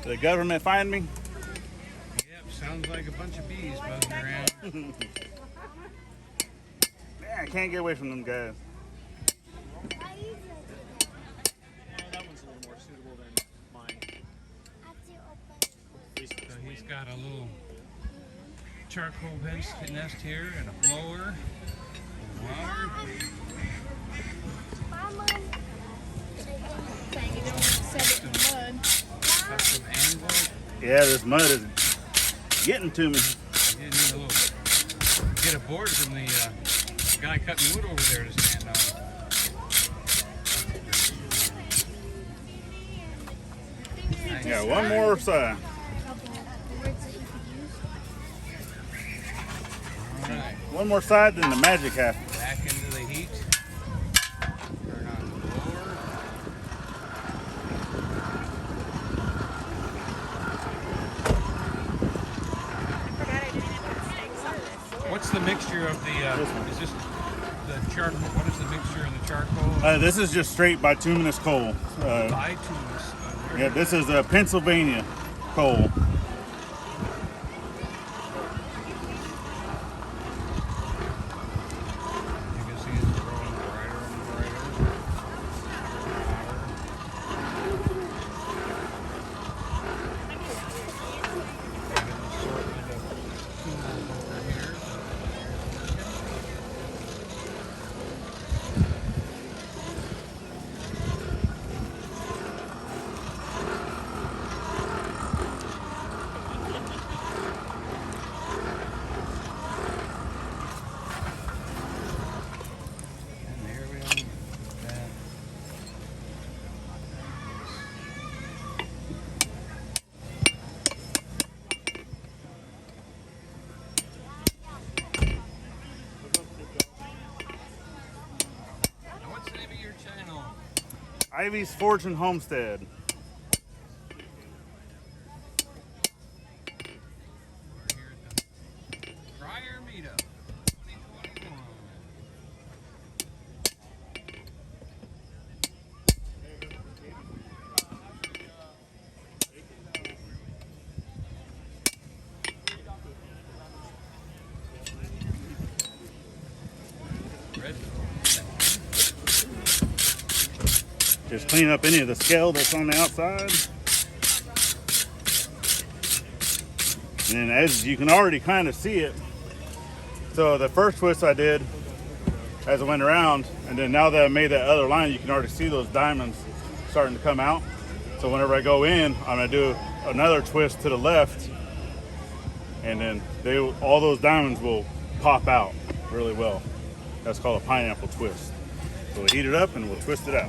The government find me? Yep, sounds like a bunch of bees buzzing around. Man, I can't get away from them guys. That one's a little more suitable than mine. So he's got a little charcoal nest here and a blower, water. Got some anvil. Yeah, this mud is getting to me. You need a little, get a board from the guy cutting wood over there to stand on. Nice. Yeah, one more side. All right. One more side, then the magic happens. Back into the heat. Turn on the blower. What's the mixture of the, is this the charcoal, what is the mixture in the charcoal? This is just straight bituminous coal. Bituminous. Yeah, this is Pennsylvania coal. You can see it's growing brighter and brighter. Got an assortment of tools over here. And there we are. That. Now, what's the name of your channel? Ivey's Fortune Homestead. We're here at the Friar Meetup 2021. Red. Just clean up any of the scale that's on the outside. And as you can already kind of see it, so the first twist I did as I went around, and then now that I made that other line, you can already see those diamonds starting to come out. So whenever I go in, I'm gonna do another twist to the left, and then all those diamonds will pop out really well. That's called a pineapple twist. So we'll heat it up and we'll twist it out.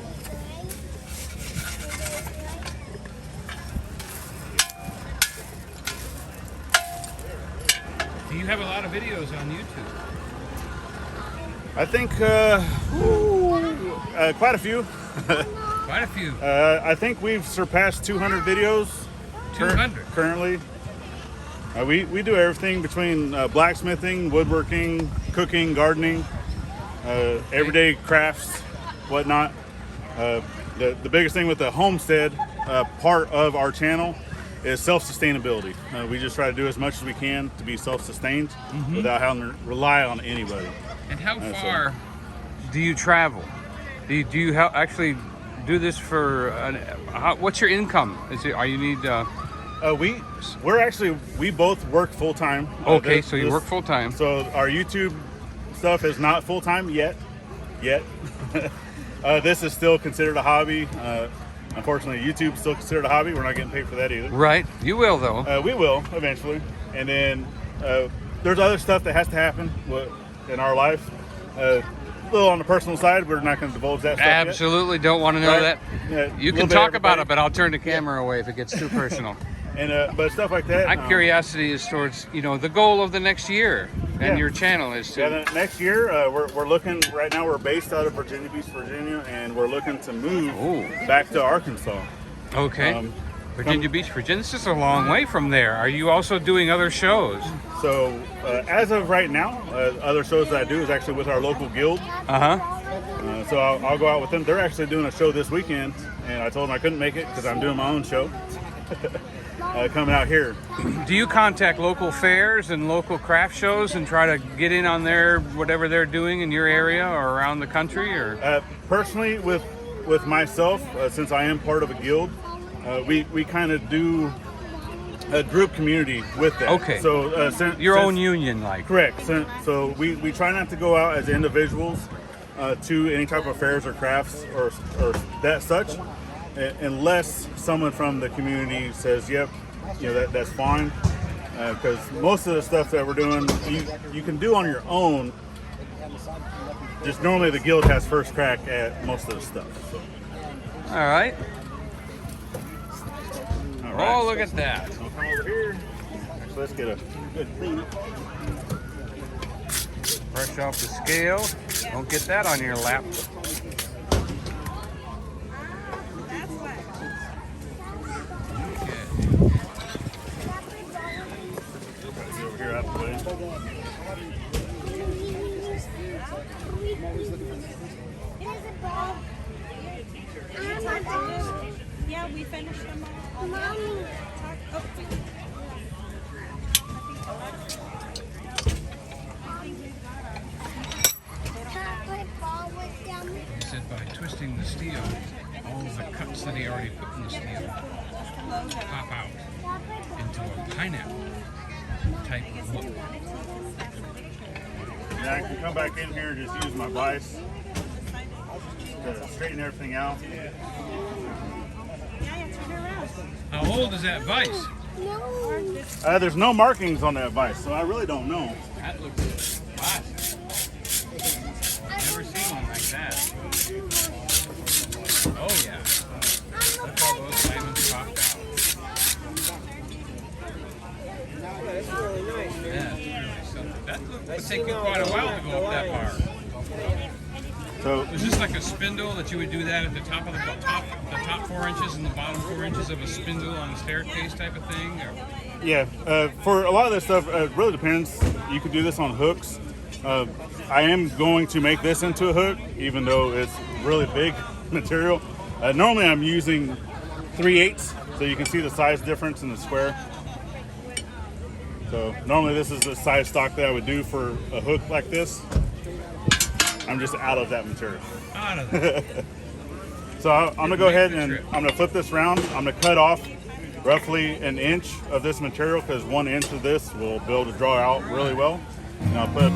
Do you have a lot of videos on YouTube? I think quite a few. Quite a few. I think we've surpassed 200 videos 200? currently. We do everything between blacksmithing, woodworking, cooking, gardening, everyday crafts, whatnot. The biggest thing with the homestead part of our channel is self-sustainability. We just try to do as much as we can to be self-sustained without having to rely on anybody. And how far do you travel? Do you actually do this for? What's your income? We both work full time. Okay, so you work full time. So our YouTube stuff is not full time yet. This is still considered a hobby. Unfortunately, YouTube's still considered a hobby. We're not getting paid for that either. Right. You will though. We will eventually. And then there's other stuff that has to happen in our life. A little on the personal side, we're not going to divulge that stuff Absolutely yet. Don't want to know Right? that. Yeah, You can talk about it, but I'll turn the camera away if it gets too personal. And but stuff like that. My curiosity is towards the goal of the next year, and your channel is to. Yeah, the next year we're looking. Right now we're based out of Virginia Beach, Virginia, and we're looking to move back to Arkansas. Okay. Virginia Beach, Virginia. This is a long way from there. Are you also doing other shows? So as of right now, other shows that I do is actually with our local guild. So I'll go out with them. They're actually doing a show this weekend, and I told them I couldn't make it because I'm doing my own show. coming out here. Do you contact local fairs and local craft shows and try to get in on their whatever they're doing in your area or around the country? Or Personally, with myself, since I am part of a guild, we kind of do a group community with that. Okay. So your own union, like. Correct. So we try not to go out as individuals to any type of fairs or crafts or that such, unless someone from the community says, "Yep, that's fine." Because most of the stuff that we're doing, you can do on your own. Just normally the guild has first crack at most of the stuff. So. All right. All right. Oh, look at that. So come over here. So let's get a good clean. Fresh off the scale. Don't get that on your lap. Over here out the way. Yeah, we finished them all. Mommy. He said by twisting the steel, all of the cuts that he already put in the steel pop out into a pineapple type of look. Yeah, I can come back in here and just use my vise to straighten everything out. How old is that vise? There's no markings on that vise, so I really don't know. That looks classic. Never seen one like that. Oh yeah. Look all those diamonds popped out. That's really nice. Yeah, that's really something. That would take you quite a while to go up that far. So Was this like a spindle that you would do that at the top of the top 4 inches and the bottom 4 inches of a spindle on a staircase type of thing? Or? yeah, for a lot of this stuff, it really depends. You could do this on hooks. I am going to make this into a hook, even though it's really big material. Normally I'm using 3/8, so you can see the size difference in the square. So normally this is the size stock that I would do for a hook like this. I'm just out of that material. Out of it. So I'm gonna go ahead and I'm gonna flip this round. I'm gonna cut off roughly 1 inch of this material because 1 inch of this will be able to draw out really well. And I'll put